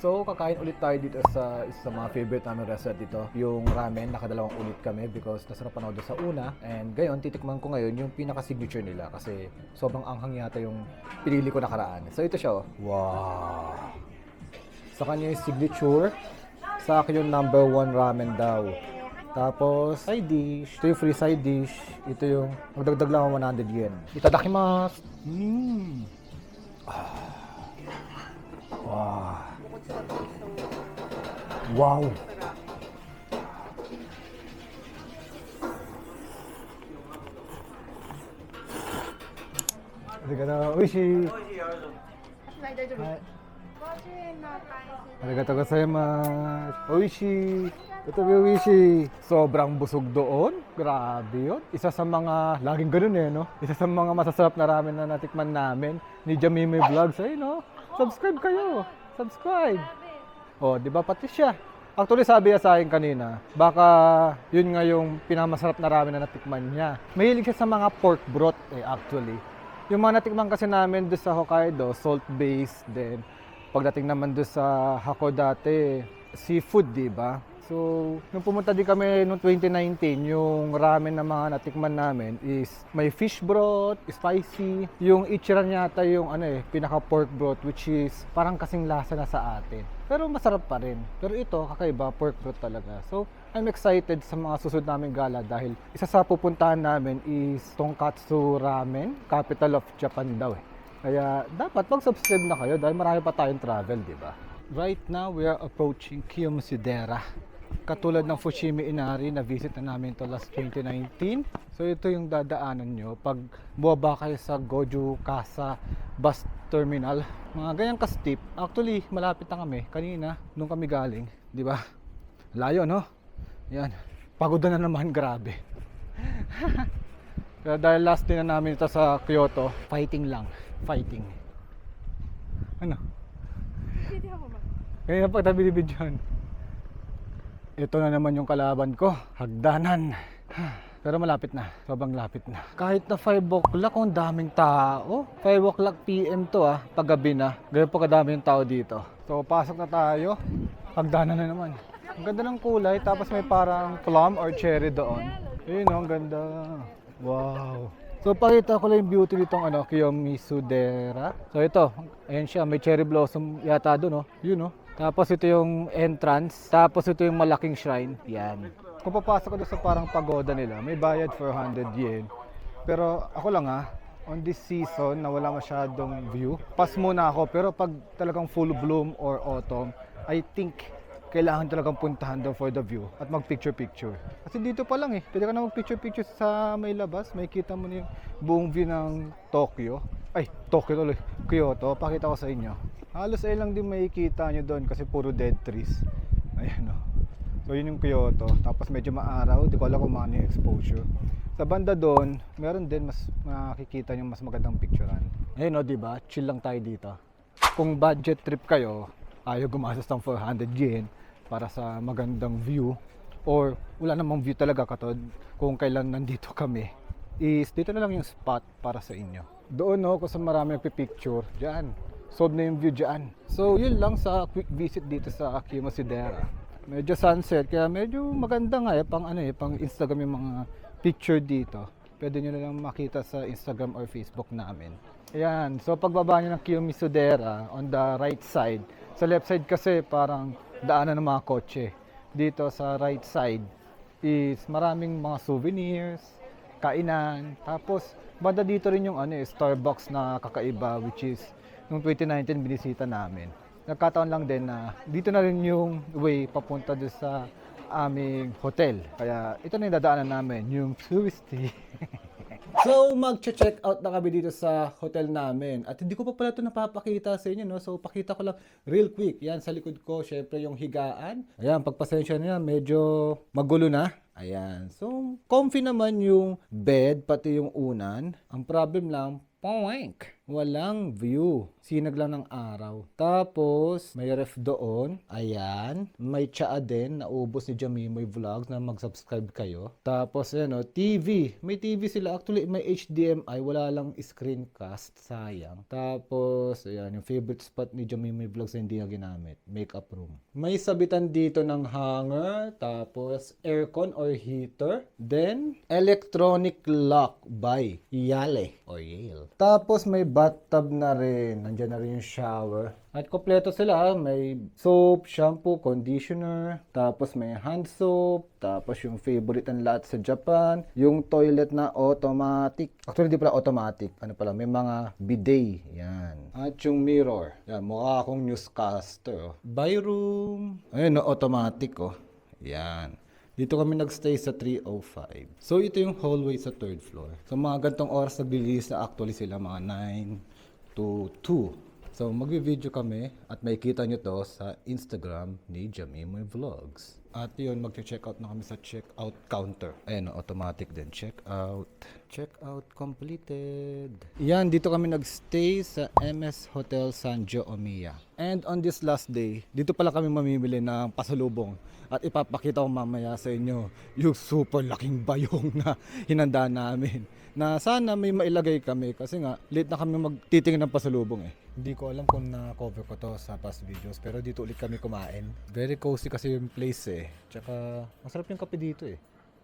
So, kakain ulit tayo dito sa isa sa mga favorite namin restaurant dito. Yung ramen, nakadalawang ulit kami because nasarapan ako doon sa una. And gayon, titikman ko ngayon yung pinaka-signature nila kasi sobrang anghang yata yung pinili ko nakaraan. So, ito siya. Wow! Sa kanya yung signature. Sa akin yung number 1 ramen daw. Tapos, side dish. Ito yung free side dish. Ito yung magdagdag lang 100 yen. Itadakimasu! Wow! Wow! Arigatou gozaimasu. Arigatou gozaimasu. Oishii. Kotobi oishii. Sobrang busog doon. Grabe yun. Isa sa mga, laging ganun no? Isa sa mga masasarap na ramen na natikman namin ni Jamimi Vlogs. Ay, no? Subscribe kayo. Subscribe. Oh, di ba pati siya? Actually, sabi niya sa akin kanina, baka yun nga yung pinamasarap na ramen na natikman niya. Mahilig siya sa mga pork broth actually. Yung mga natikman kasi namin doon sa Hokkaido, salt-based din. Pagdating naman doon sa Hakodate, seafood, di ba? So, nung pumunta din kami noong 2019, yung ramen na mga natikman namin is may fish broth, spicy. Yung ichira niya ata yung pinaka pork broth which is parang kasing lasa na sa atin. Pero masarap pa rin. Pero ito, kakaiba, pork broth talaga. So, I'm excited sa mga susunod namin gala dahil isa sa pupuntahan namin is Tonkatsu Ramen, capital of Japan daw Kaya dapat mag-subscribe na kayo dahil marami pa tayong travel, di ba? Right now, we are approaching Kiyomizu-dera. Katulad ng Fushimi Inari na visit na namin to last 2019. So ito yung dadaanan nyo pag buwaba kayo sa Goju Kasa bus terminal. Mga ganyang ka-steep. Actually, malapit na kami. Kanina, nung kami galing. Di ba? Layo, no? Yan. Pagod na naman, grabe. Kaya dahil last day na namin ito sa Kyoto, fighting lang. Fighting. Ano? Kaya pag binibidyohan. Ito na naman yung kalaban ko, hagdanan. Pero malapit na, sobrang lapit na. Kahit na 5 o'clock, ang daming tao. 5 o'clock PM to paggabi na. Ganyan pa kadami yung tao dito. So pasok na tayo, hagdanan na naman. Ang ganda ng kulay, tapos may parang plum or cherry doon. Ayun ang ganda. Wow. So pakita ko lang yung beauty nitong Kiyomizu-dera. So ito, ayan siya, may cherry blossom yata doon Yun Tapos ito yung entrance, tapos ito yung malaking shrine. Yan. Kung papasok ko doon sa parang pagoda nila, may bayad for 100 yen. Pero ako lang on this season na wala masyadong view, pass muna ako. Pero pag talagang full bloom or autumn, I think kailangan talagang puntahan doon for the view at mag-picture-picture. Kasi dito pa lang pwede ka na mag-picture-picture sa may labas, may kita mo na yung buong view ng Tokyo. Ay, Tokyo tuloy, Kyoto, pakita ko sa inyo. Halos ay lang din makikita nyo doon kasi puro dead trees. Ayan So yun yung Kyoto, tapos medyo maaraw, di ko alam kung maano yung exposure. Sa banda doon, meron din mas makikita nyo mas magandang picturean. Ayun di ba? Chill lang tayo dito. Kung budget trip kayo, ayaw gumastos ng 400 yen para sa magandang view or wala namang view talaga katod kung kailan nandito kami, is dito na lang yung spot para sa inyo. Doon kung saan marami nagpipicture, dyan. Solve na yung view dyan. So yun lang sa quick visit dito sa Kiyomizu-dera. Medyo sunset, kaya medyo maganda nga pang Instagram yung mga picture dito. Pwede nyo na lang makita sa Instagram or Facebook namin. Ayan, so pagbaba nyo ng Kiyomizu-dera, on the right side, sa left side kasi parang daanan ng mga kotse. Dito sa right side is maraming mga souvenirs, kainan. Tapos banda dito rin yung Starbucks na kakaiba which is noong 2019 binisita namin. Nagkataon lang din na dito na rin yung way papunta doon sa aming hotel. Kaya ito na yung dadaanan namin, yung touristy. So, mag-check out na kami dito sa hotel namin. At hindi ko pa pala ito napapakita sa inyo, So, pakita ko lang real quick. Yan, sa likod ko, syempre yung higaan. Ayan, pagpasensya niya, medyo magulo na. Ayan. So, comfy naman yung bed, pati yung unan. Ang problem lang, poink. Walang view. Sinag lang ng araw. Tapos, may ref doon. Ayan. May tsaa din. Naubos ni Jamimoy Vlogs na mag-subscribe kayo. Tapos, ayan o, TV. May TV sila. Actually, may HDMI. Wala lang screencast. Sayang. Tapos, ayan. Yung favorite spot ni Jamimoy Vlogs na hindi na ginamit. Makeup room. May sabitan dito ng hanger. Tapos, aircon or heater. Then, electronic lock by Yale or Yale. Tapos, may bathtub na rin. Nandiyan na rin yung shower. At kompleto sila. May soap, shampoo, conditioner. Tapos may hand soap. Tapos yung favorite ng lahat sa Japan. Yung toilet na automatic. Actually, di pala automatic. Ano pala, may mga bidet. Yan. At yung mirror. Yan, mukha akong newscaster. Oh. By room. Ayun, no, automatic. Oh. Yan. Dito kami nagstay sa 305. So, ito yung hallway sa 3rd floor. So, mga gantong oras naglilinis na actually sila, mga 9 to 2. So, magvi-video kami at makikita nyo to sa Instagram ni Jamimoy Vlogs. At yun, mag-check out na kami sa check-out counter. Ayan, automatic din. Check-out. Check-out completed. Yan, dito kami nagstay sa MS Hotel Sanjo Omiya. And on this last day, dito pala kami mamimili ng pasalubong. At ipapakita ko mamaya sa inyo yung super laking bayong na hinanda namin. Na sana may mailagay kami kasi nga late na kami magtitingin ng pasalubong eh. Hindi ko alam kung na-cover ko to sa past videos pero dito ulit kami kumain. Very cozy kasi yung place eh. Tsaka masarap yung kape dito eh.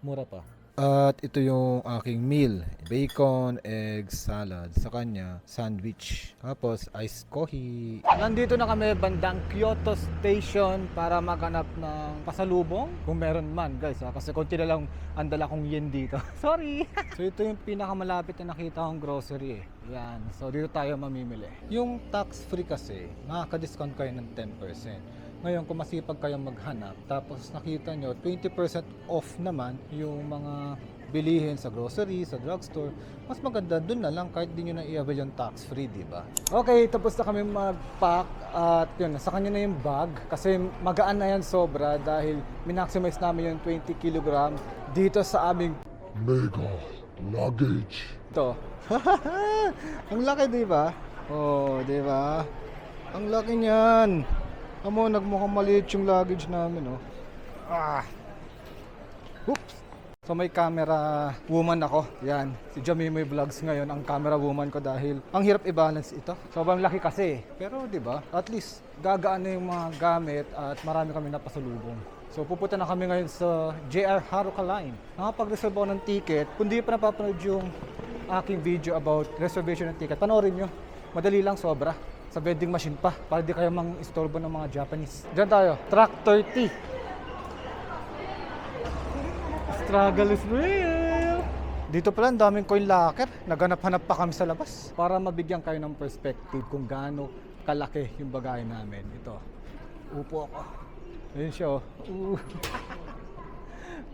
Mura pa. At ito yung aking meal. Bacon, egg, salad. Sa kanya, sandwich. Tapos, iced coffee. Nandito na kami bandang Kyoto Station para maghanap ng pasalubong. Kung meron man, guys. Ha? Kasi konti na lang ang dala kong yen dito. Sorry! So, ito yung pinakamalapit na nakita kong grocery. Yan. So, dito tayo mamimili. Yung tax-free kasi, makaka-discount kayo ng 10%. Ngayon, kung masipag kayong maghanap, tapos nakita nyo, 20% off naman yung mga bilihin sa grocery, sa drugstore, mas maganda dun na lang kahit di nyo na i-avail yung tax-free, di ba? Okay, tapos na kami mag-pack at yun, sa kanya na yung bag kasi magaan na yan sobra dahil minaximize namin yung 20 kg dito sa aming Mega luggage. ito. Ang laki, di ba? Oh, di ba? Ang laki niyan. Amo, nagmukhang maliit yung luggage namin, oh. Oops! So may camera woman ako. Yan, si Jamimoy Vlogs ngayon ang camera woman ko dahil ang hirap i-balance ito. Sobrang laki kasi. Pero 'di ba? At least gagaan na yung mga gamit at marami kami napasalubong. So pupunta na kami ngayon sa JR Haruka Line. Nakapag-reserve ako ng ticket. Kung di pa napapanood yung aking video about reservation ng ticket, panoorin nyo. Madali lang sobra. Sa vending machine pa para di kayo mang-istorbo ng mga Japanese. Diyan tayo, track 30. Struggle is real. Dito pala ang daming coin locker. Naghanap-hanap pa kami sa labas para mabigyan kayo ng perspective kung gaano kalaki yung bagay namin. Ito, upo ako. Ayun siya, oh.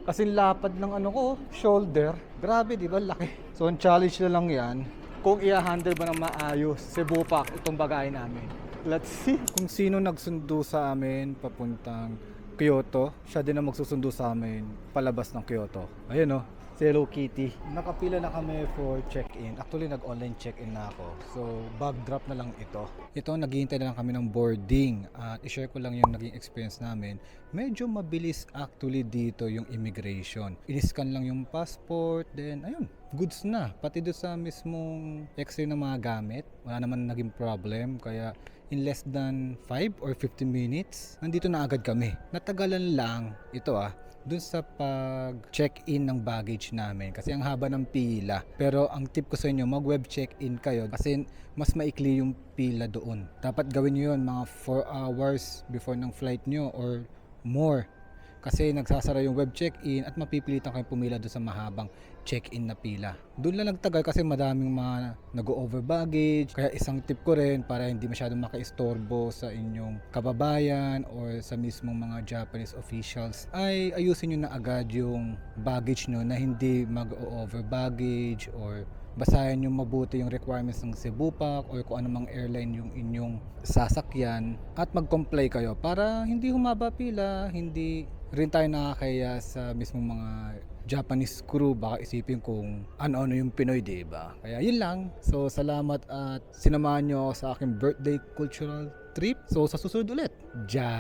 Kasi lapad ng ano ko, shoulder. Grabe, di ba? Laki. So, ang challenge na lang yan kung i-handle ba ng maayos si Bupak itong bagay namin. Let's see. Kung sino nagsundo sa amin papuntang Kyoto, siya din ang magsusundo sa amin palabas ng Kyoto. Ayun, oh, si Hello Kitty. Nakapila na kami for check-in. Actually, nag-online check-in na ako. So, bag drop na lang ito. Ito, naghihintay na lang kami ng boarding. At i-share ko lang yung naging experience namin. Medyo mabilis actually dito yung immigration. In-scan lang yung passport, then ayun, goods na. Pati doon sa mismong x-ray ng mga gamit, wala naman naging problem. Kaya in less than 5 or 15 minutes, nandito na agad kami. Natagalan lang ito dun sa pag-check-in ng baggage namin kasi ang haba ng pila. Pero ang tip ko sa inyo, mag-web check-in kayo kasi mas maikli yung pila doon. Dapat gawin nyo yun mga 4 hours before ng flight nyo or more. Kasi nagsasara yung web check-in at mapipilitan kayong pumila doon sa mahabang check-in na pila. Doon lang nagtagal kasi madaming mga nag-over baggage. Kaya isang tip ko rin para hindi masyadong makaistorbo sa inyong kababayan or sa mismong mga Japanese officials ay ayusin nyo na agad yung baggage nyo na hindi mag-over baggage or basahin nyo mabuti yung requirements ng Cebupac or kung anumang airline yung inyong sasakyan at mag-comply kayo para hindi humaba pila, hindi rin tayo nakakaya sa mismong mga Japanese crew, baka isipin kung ano-ano yung Pinoy, di ba? Kaya yun lang. So salamat at sinamahan nyo ako sa aking birthday cultural trip. So sa susunod ulit, Jane!